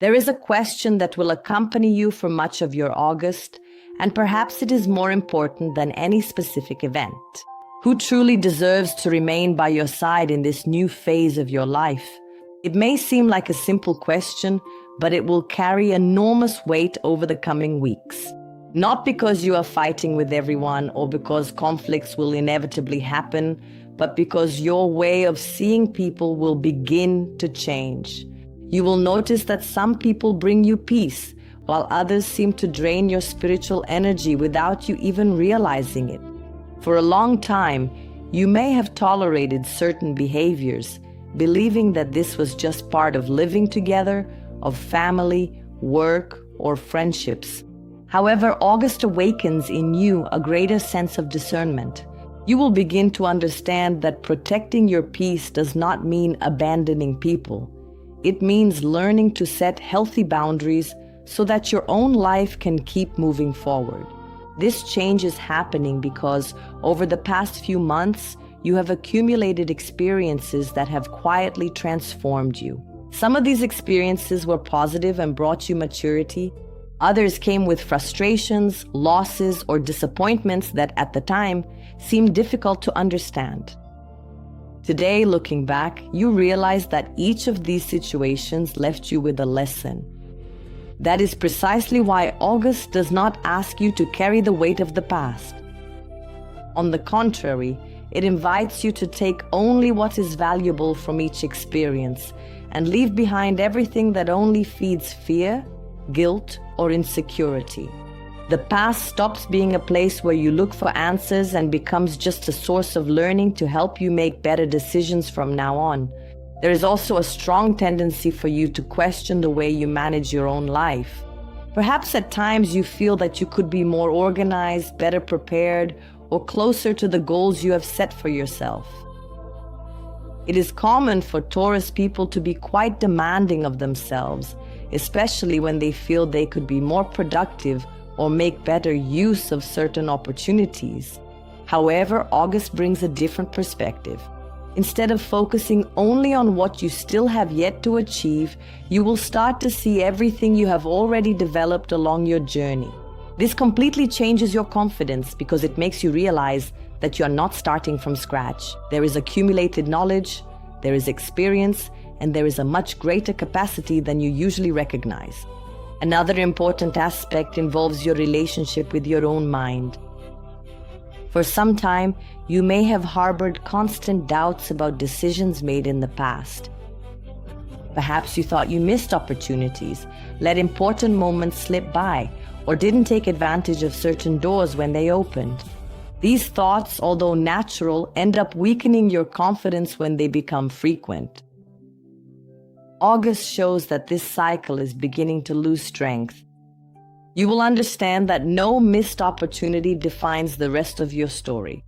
There is a question that will accompany you for much of your August, and perhaps it is more important than any specific event. Who truly deserves to remain by your side in this new phase of your life? It may seem like a simple question, but it will carry enormous weight over the coming weeks. Not because you are fighting with everyone or because conflicts will inevitably happen, but because your way of seeing people will begin to change. You will notice that some people bring you peace, while others seem to drain your spiritual energy without you even realizing it. For a long time, you may have tolerated certain behaviors, believing that this was just part of living together, of family, work, or friendships. However, August awakens in you a greater sense of discernment. You will begin to understand that protecting your peace does not mean abandoning people. It means learning to set healthy boundaries so that your own life can keep moving forward. This change is happening because over the past few months, you have accumulated experiences that have quietly transformed you. Some of these experiences were positive and brought you maturity. Others came with frustrations, losses, or disappointments that at the time seemed difficult to understand. Today, looking back, you realize that each of these situations left you with a lesson. That is precisely why August does not ask you to carry the weight of the past. On the contrary, it invites you to take only what is valuable from each experience and leave behind everything that only feeds fear, guilt, or insecurity. The past stops being a place where you look for answers and becomes just a source of learning to help you make better decisions from now on. There is also a strong tendency for you to question the way you manage your own life. Perhaps at times you feel that you could be more organized, better prepared, or closer to the goals you have set for yourself. It is common for Taurus people to be quite demanding of themselves, especially when they feel they could be more productive or make better use of certain opportunities. However, August brings a different perspective. Instead of focusing only on what you still have yet to achieve, you will start to see everything you have already developed along your journey. This completely changes your confidence because it makes you realize that you are not starting from scratch. There is accumulated knowledge, there is experience, and there is a much greater capacity than you usually recognize. Another important aspect involves your relationship with your own mind. For some time, you may have harbored constant doubts about decisions made in the past. Perhaps you thought you missed opportunities, let important moments slip by, or didn't take advantage of certain doors when they opened. These thoughts, although natural, end up weakening your confidence when they become frequent. August shows that this cycle is beginning to lose strength. You will understand that no missed opportunity defines the rest of your story.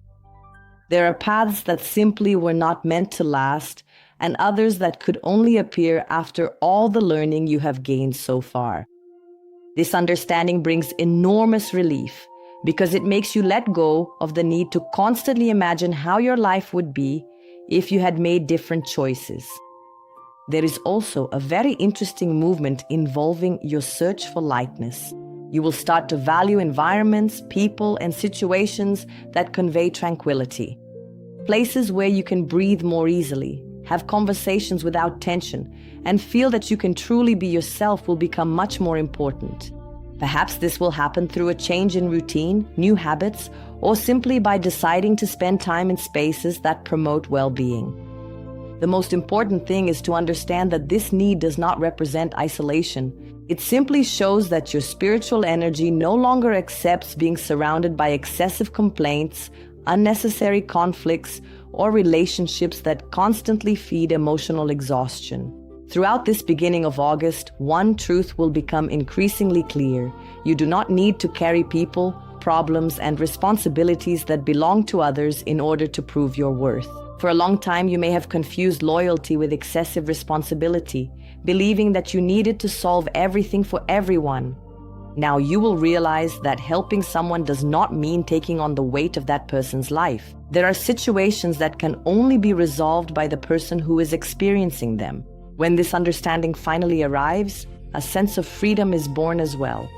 There are paths that simply were not meant to last, and others that could only appear after all the learning you have gained so far. This understanding brings enormous relief because it makes you let go of the need to constantly imagine how your life would be if you had made different choices. There is also a very interesting movement involving your search for lightness. You will start to value environments, people, and situations that convey tranquility. Places where you can breathe more easily, have conversations without tension, and feel that you can truly be yourself will become much more important. Perhaps this will happen through a change in routine, new habits, or simply by deciding to spend time in spaces that promote well-being. The most important thing is to understand that this need does not represent isolation. It simply shows that your spiritual energy no longer accepts being surrounded by excessive complaints, unnecessary conflicts, or relationships that constantly feed emotional exhaustion. Throughout this beginning of August, one truth will become increasingly clear. You do not need to carry people, problems, and responsibilities that belong to others in order to prove your worth. For a long time, you may have confused loyalty with excessive responsibility, believing that you needed to solve everything for everyone. Now you will realize that helping someone does not mean taking on the weight of that person's life. There are situations that can only be resolved by the person who is experiencing them. When this understanding finally arrives, a sense of freedom is born as well.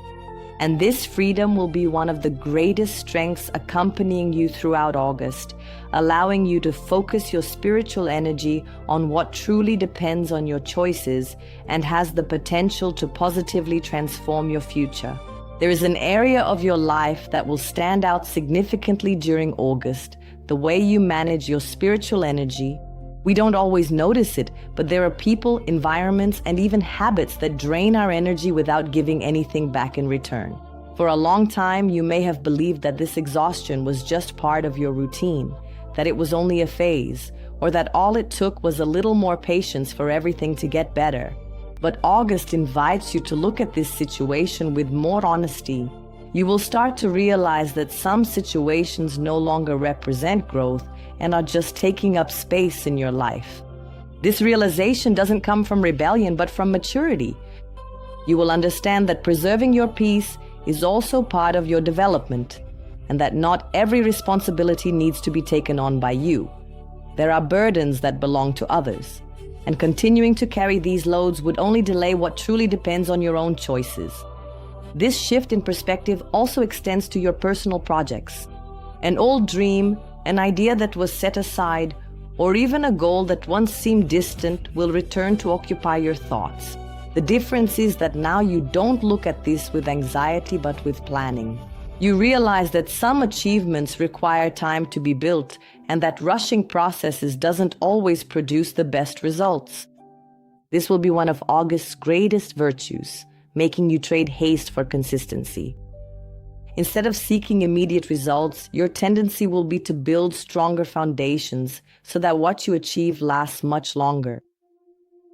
And this freedom will be one of the greatest strengths accompanying you throughout August, allowing you to focus your spiritual energy on what truly depends on your choices and has the potential to positively transform your future. There is an area of your life that will stand out significantly during August, the way you manage your spiritual energy. We don't always notice it, but there are people, environments, and even habits that drain our energy without giving anything back in return. For a long time, you may have believed that this exhaustion was just part of your routine, that it was only a phase, or that all it took was a little more patience for everything to get better. But August invites you to look at this situation with more honesty. You will start to realize that some situations no longer represent growth and are just taking up space in your life. This realization doesn't come from rebellion, but from maturity. You will understand that preserving your peace is also part of your development, and that not every responsibility needs to be taken on by you. There are burdens that belong to others, and continuing to carry these loads would only delay what truly depends on your own choices. This shift in perspective also extends to your personal projects. An old dream, an idea that was set aside, or even a goal that once seemed distant will return to occupy your thoughts. The difference is that now you don't look at this with anxiety but with planning. You realize that some achievements require time to be built and that rushing processes doesn't always produce the best results. This will be one of August's greatest virtues, making you trade haste for consistency. Instead of seeking immediate results, your tendency will be to build stronger foundations so that what you achieve lasts much longer.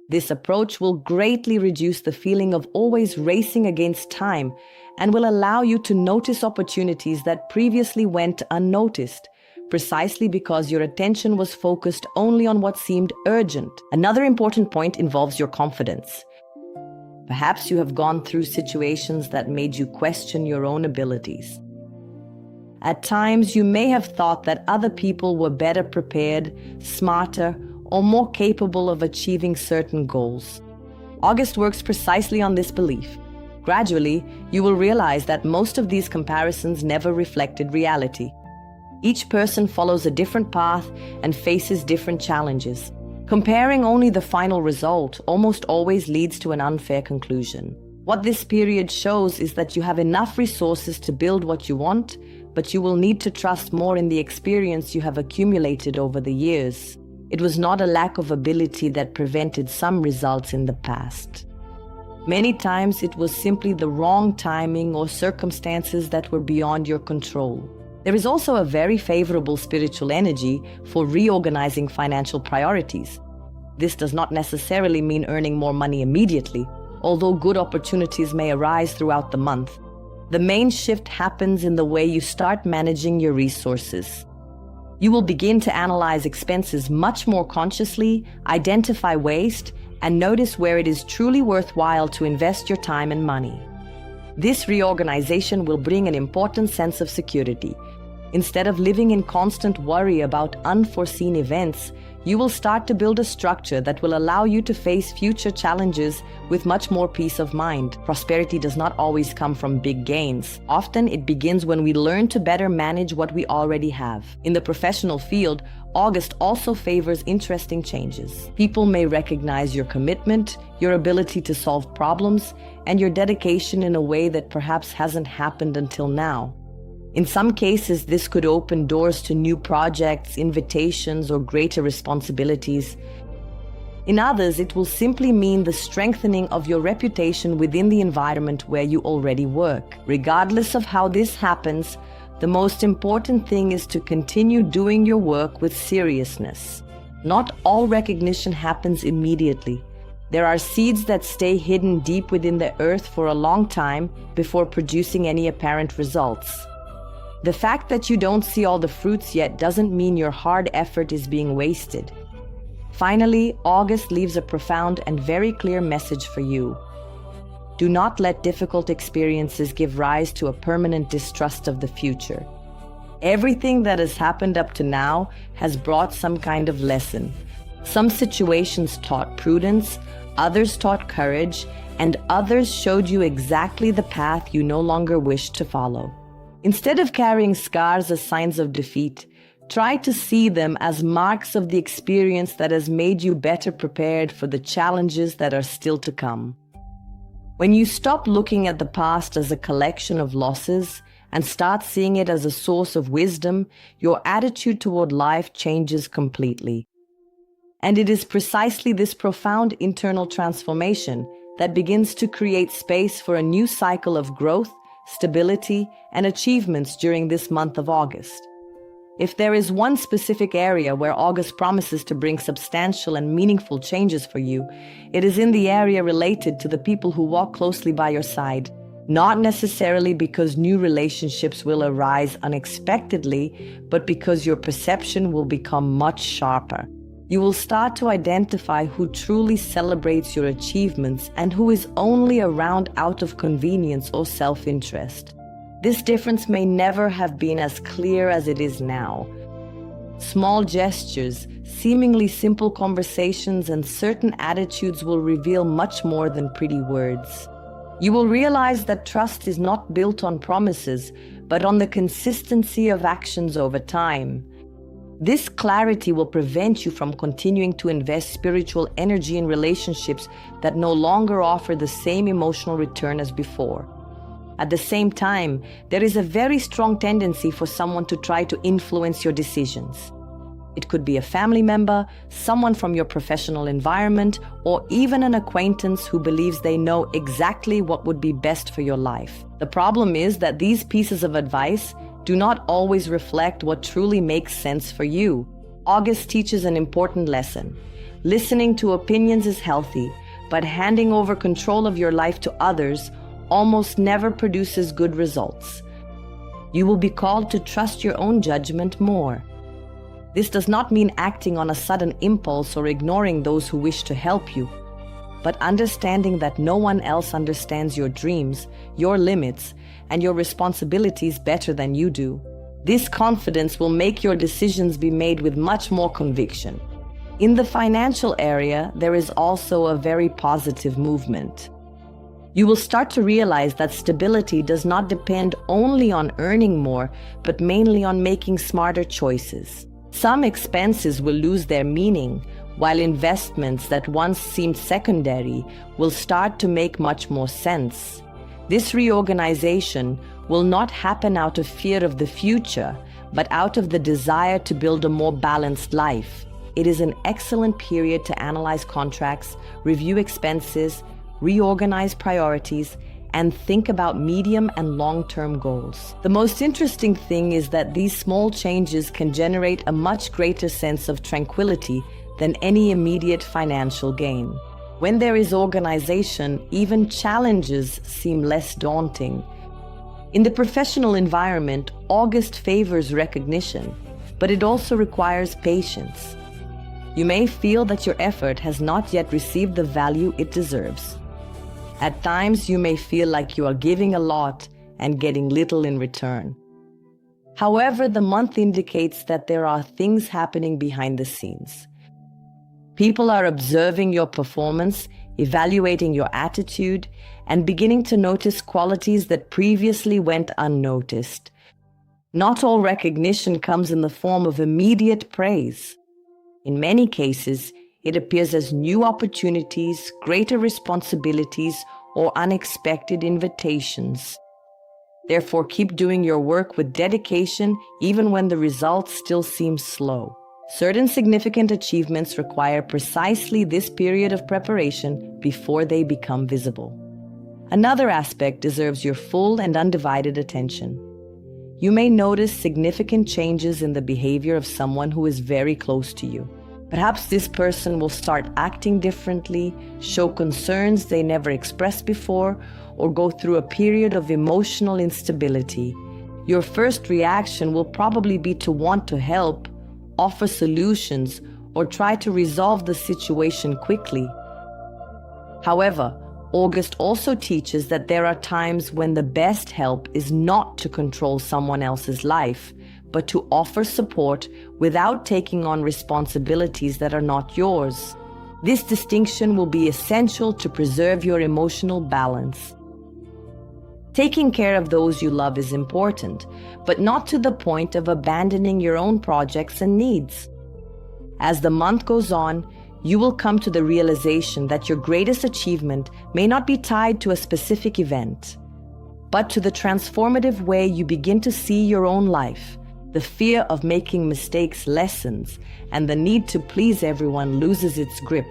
This approach will greatly reduce the feeling of always racing against time and will allow you to notice opportunities that previously went unnoticed, precisely because your attention was focused only on what seemed urgent. Another important point involves your confidence. Perhaps you have gone through situations that made you question your own abilities. At times, you may have thought that other people were better prepared, smarter, or more capable of achieving certain goals. August works precisely on this belief. Gradually, you will realize that most of these comparisons never reflected reality. Each person follows a different path and faces different challenges. Comparing only the final result almost always leads to an unfair conclusion. What this period shows is that you have enough resources to build what you want, but you will need to trust more in the experience you have accumulated over the years. It was not a lack of ability that prevented some results in the past. Many times it was simply the wrong timing or circumstances that were beyond your control. There is also a very favorable spiritual energy for reorganizing financial priorities. This does not necessarily mean earning more money immediately, although good opportunities may arise throughout the month. The main shift happens in the way you start managing your resources. You will begin to analyze expenses much more consciously, identify waste, and notice where it is truly worthwhile to invest your time and money. This reorganization will bring an important sense of security. Instead of living in constant worry about unforeseen events, you will start to build a structure that will allow you to face future challenges with much more peace of mind. Prosperity does not always come from big gains. Often it begins when we learn to better manage what we already have. In the professional field, August also favors interesting changes. People may recognize your commitment, your ability to solve problems, and your dedication in a way that perhaps hasn't happened until now. In some cases, this could open doors to new projects, invitations, or greater responsibilities. In others, it will simply mean the strengthening of your reputation within the environment where you already work. Regardless of how this happens, the most important thing is to continue doing your work with seriousness. Not all recognition happens immediately. There are seeds that stay hidden deep within the earth for a long time before producing any apparent results. The fact that you don't see all the fruits yet doesn't mean your hard effort is being wasted. Finally, August leaves a profound and very clear message for you. Do not let difficult experiences give rise to a permanent distrust of the future. Everything that has happened up to now has brought some kind of lesson. Some situations taught prudence, others taught courage, and others showed you exactly the path you no longer wish to follow. Instead of carrying scars as signs of defeat, try to see them as marks of the experience that has made you better prepared for the challenges that are still to come. When you stop looking at the past as a collection of losses and start seeing it as a source of wisdom, your attitude toward life changes completely. And it is precisely this profound internal transformation that begins to create space for a new cycle of growth, stability, and achievements during this month of August. If there is one specific area where August promises to bring substantial and meaningful changes for you, it is in the area related to the people who walk closely by your side. Not necessarily because new relationships will arise unexpectedly, but because your perception will become much sharper. You will start to identify who truly celebrates your achievements and who is only around out of convenience or self-interest. This difference may never have been as clear as it is now. Small gestures, seemingly simple conversations, and certain attitudes will reveal much more than pretty words. You will realize that trust is not built on promises, but on the consistency of actions over time. This clarity will prevent you from continuing to invest spiritual energy in relationships that no longer offer the same emotional return as before. At the same time, there is a very strong tendency for someone to try to influence your decisions. It could be a family member, someone from your professional environment, or even an acquaintance who believes they know exactly what would be best for your life. The problem is that these pieces of advice do not always reflect what truly makes sense for you. August teaches an important lesson. Listening to opinions is healthy, but handing over control of your life to others almost never produces good results. You will be called to trust your own judgment more. This does not mean acting on a sudden impulse or ignoring those who wish to help you, but understanding that no one else understands your dreams, your limits, and your responsibilities better than you do. This confidence will make your decisions be made with much more conviction. In the financial area, there is also a very positive movement. You will start to realize that stability does not depend only on earning more, but mainly on making smarter choices. Some expenses will lose their meaning, while investments that once seemed secondary will start to make much more sense. This reorganization will not happen out of fear of the future, but out of the desire to build a more balanced life. It is an excellent period to analyze contracts, review expenses, reorganize priorities, and think about medium and long-term goals. The most interesting thing is that these small changes can generate a much greater sense of tranquility than any immediate financial gain. When there is organization, even challenges seem less daunting. In the professional environment, August favors recognition, but it also requires patience. You may feel that your effort has not yet received the value it deserves. At times, you may feel like you are giving a lot and getting little in return. However, the month indicates that there are things happening behind the scenes. People are observing your performance, evaluating your attitude, and beginning to notice qualities that previously went unnoticed. Not all recognition comes in the form of immediate praise. In many cases, it appears as new opportunities, greater responsibilities, or unexpected invitations. Therefore, keep doing your work with dedication even when the results still seem slow. Certain significant achievements require precisely this period of preparation before they become visible. Another aspect deserves your full and undivided attention. You may notice significant changes in the behavior of someone who is very close to you. Perhaps this person will start acting differently, show concerns they never expressed before, or go through a period of emotional instability. Your first reaction will probably be to want to help, offer solutions, or try to resolve the situation quickly. However, August also teaches that there are times when the best help is not to control someone else's life, but to offer support without taking on responsibilities that are not yours. This distinction will be essential to preserve your emotional balance. Taking care of those you love is important, but not to the point of abandoning your own projects and needs. As the month goes on, you will come to the realization that your greatest achievement may not be tied to a specific event, but to the transformative way you begin to see your own life. The fear of making mistakes lessens, and the need to please everyone loses its grip.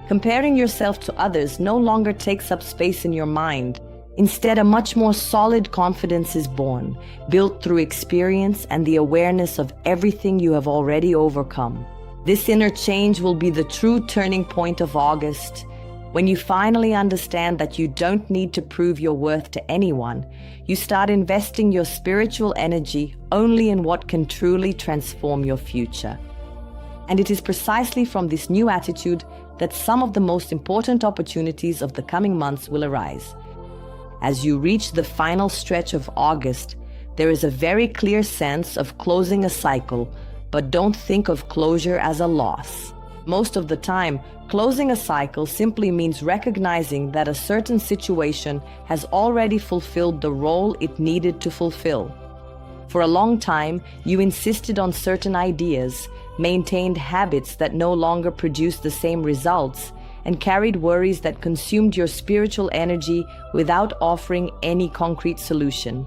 Comparing yourself to others no longer takes up space in your mind. Instead, a much more solid confidence is born, built through experience and the awareness of everything you have already overcome. This inner change will be the true turning point of August. When you finally understand that you don't need to prove your worth to anyone, you start investing your spiritual energy only in what can truly transform your future. And it is precisely from this new attitude that some of the most important opportunities of the coming months will arise. As you reach the final stretch of August, there is a very clear sense of closing a cycle, but don't think of closure as a loss. Most of the time, closing a cycle simply means recognizing that a certain situation has already fulfilled the role it needed to fulfill. For a long time, you insisted on certain ideas, maintained habits that no longer produced the same results, and carried worries that consumed your spiritual energy without offering any concrete solution.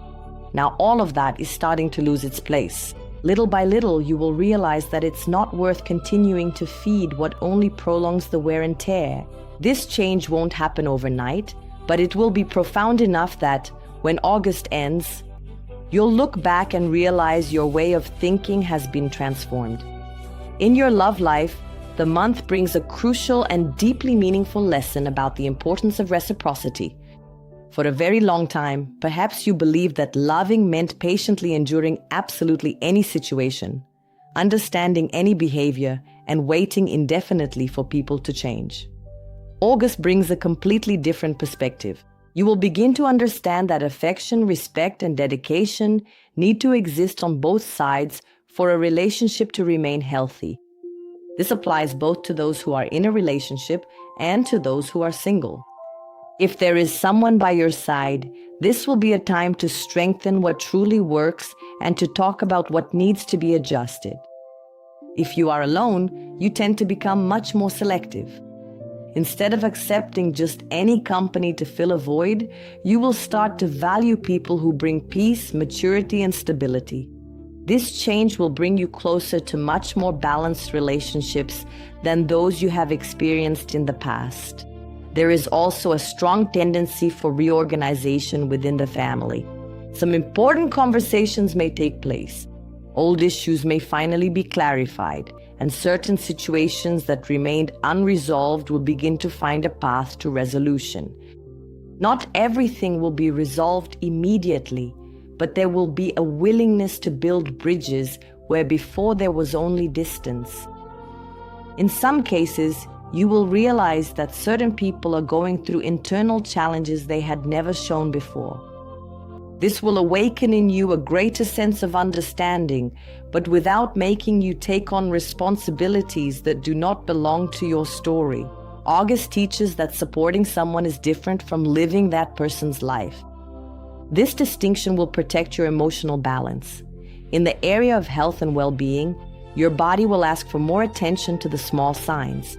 Now all of that is starting to lose its place. Little by little, you will realize that it's not worth continuing to feed what only prolongs the wear and tear. This change won't happen overnight, but it will be profound enough that, when August ends, you'll look back and realize your way of thinking has been transformed. In your love life, the month brings a crucial and deeply meaningful lesson about the importance of reciprocity. For a very long time, perhaps you believed that loving meant patiently enduring absolutely any situation, understanding any behavior, and waiting indefinitely for people to change. August brings a completely different perspective. You will begin to understand that affection, respect, and dedication need to exist on both sides for a relationship to remain healthy. This applies both to those who are in a relationship and to those who are single. If there is someone by your side, this will be a time to strengthen what truly works and to talk about what needs to be adjusted. If you are alone, you tend to become much more selective. Instead of accepting just any company to fill a void, you will start to value people who bring peace, maturity, and stability. This change will bring you closer to much more balanced relationships than those you have experienced in the past. There is also a strong tendency for reorganization within the family. Some important conversations may take place. Old issues may finally be clarified, and certain situations that remained unresolved will begin to find a path to resolution. Not everything will be resolved immediately, but there will be a willingness to build bridges where before there was only distance. In some cases, you will realize that certain people are going through internal challenges they had never shown before. This will awaken in you a greater sense of understanding, but without making you take on responsibilities that do not belong to your story. August teaches that supporting someone is different from living that person's life. This distinction will protect your emotional balance. In the area of health and well-being, your body will ask for more attention to the small signs.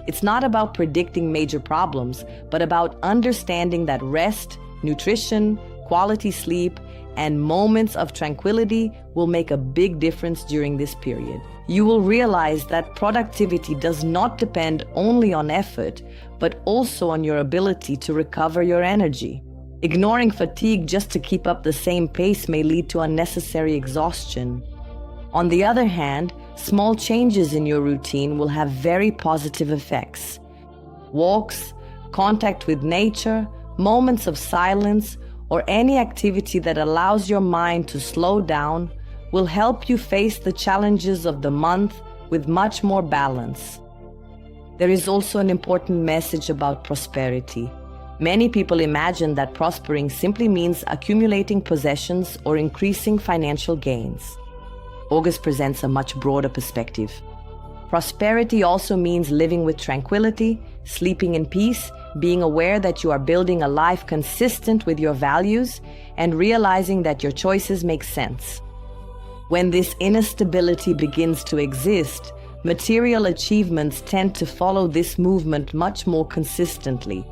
It's not about predicting major problems, but about understanding that rest, nutrition, quality sleep, and moments of tranquility will make a big difference during this period. You will realize that productivity does not depend only on effort, but also on your ability to recover your energy. Ignoring fatigue just to keep up the same pace may lead to unnecessary exhaustion. On the other hand, small changes in your routine will have very positive effects. Walks, contact with nature, moments of silence, or any activity that allows your mind to slow down will help you face the challenges of the month with much more balance. There is also an important message about prosperity. Many people imagine that prospering simply means accumulating possessions or increasing financial gains. August presents a much broader perspective. Prosperity also means living with tranquility, sleeping in peace, being aware that you are building a life consistent with your values, and realizing that your choices make sense. When this inner stability begins to exist, material achievements tend to follow this movement much more consistently.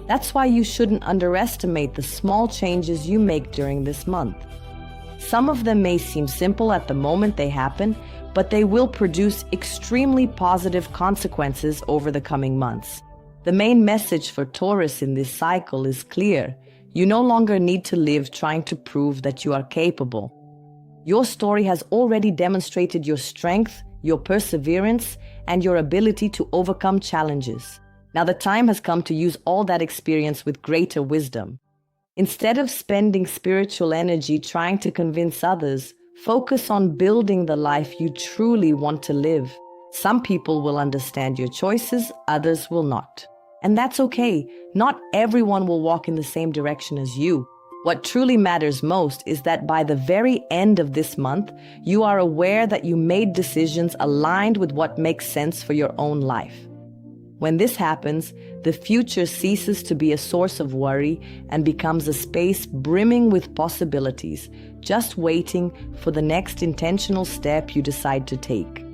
That's why you shouldn't underestimate the small changes you make during this month. Some of them may seem simple at the moment they happen, but they will produce extremely positive consequences over the coming months. The main message for Taurus in this cycle is clear. You no longer need to live trying to prove that you are capable. Your story has already demonstrated your strength, your perseverance, and your ability to overcome challenges. Now the time has come to use all that experience with greater wisdom. Instead of spending spiritual energy trying to convince others, focus on building the life you truly want to live. Some people will understand your choices, others will not. And that's okay. Not everyone will walk in the same direction as you. What truly matters most is that by the very end of this month, you are aware that you made decisions aligned with what makes sense for your own life. When this happens, the future ceases to be a source of worry and becomes a space brimming with possibilities, just waiting for the next intentional step you decide to take.